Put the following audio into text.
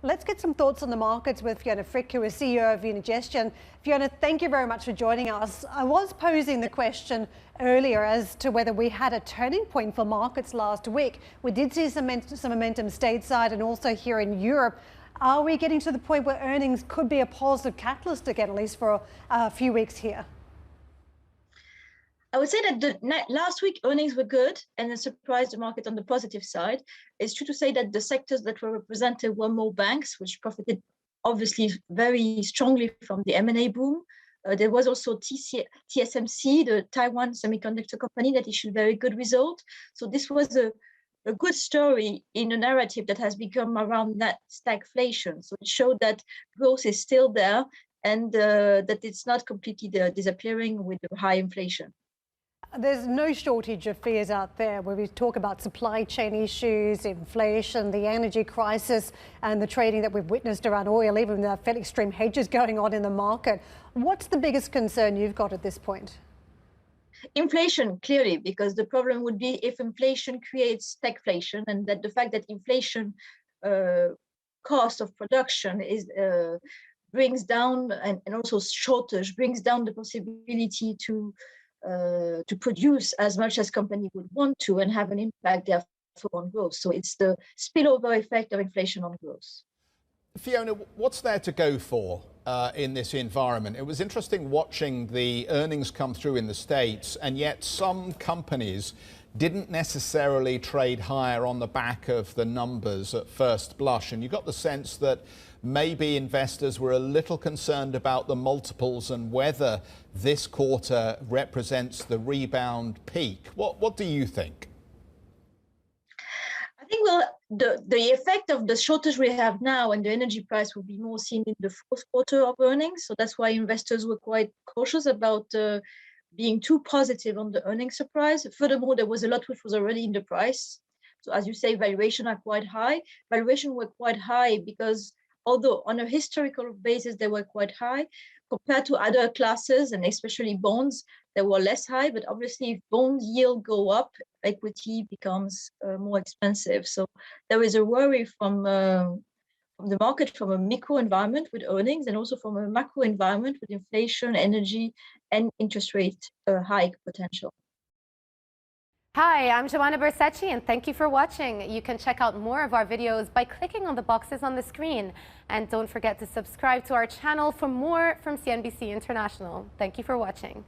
Let's get some thoughts on the markets with Fiona Frick, who is CEO of Unigestion. Fiona, thank you very much for joining us. I was posing the question earlier as to whether we had a turning point for markets last week. We did see some momentum stateside and also here in Europe. Are we getting to the point where earnings could be a positive catalyst again, at least for a few weeks here? I would say that last week earnings were good and it surprised the market on the positive side. It's true to say that the sectors that were represented were more banks, which profited obviously very strongly from the M&A boom. There was also TSMC, the Taiwan semiconductor company, that issued very good result. So this was a good story in a narrative that has become around that stagflation. So it showed that growth is still there and that it's not completely disappearing with the high inflation. There's no shortage of fears out there where we talk about supply chain issues, inflation, the energy crisis and the trading that we've witnessed around oil, even the fairly extreme hedges going on in the market. What's the biggest concern you've got at this point? Inflation, clearly, because the problem would be if inflation creates stagflation, and that the fact that inflation cost of production is brings down and also shortage brings down the possibility to produce as much as companies would want to and have an impact therefore on growth. So it's the spillover effect of inflation on growth. Fiona, what's there to go for in this environment? It was interesting watching the earnings come through in the States, and yet some companies didn't necessarily trade higher on the back of the numbers at first blush. And you got the sense that maybe investors were a little concerned about the multiples and whether this quarter represents the rebound peak. What do you think? I think the effect of the shortage we have now and the energy price will be more seen in the fourth quarter of earnings. So that's why investors were quite cautious about being too positive on the earnings surprise. Furthermore, there was a lot which was already in the price. So as you say, valuations are quite high. Valuations were quite high because although on a historical basis they were quite high, compared to other classes and especially bonds, they were less high. But obviously if bond yield go up, equity becomes more expensive. So there is a worry from the market, from a micro environment with earnings and also from a macro environment with inflation, energy and interest rate hike potential. Hi, I'm Joanna Bersecci and thank you for watching. You can check out more of our videos by clicking on the boxes on the screen. And don't forget to subscribe to our channel for more from CNBC International. Thank you for watching.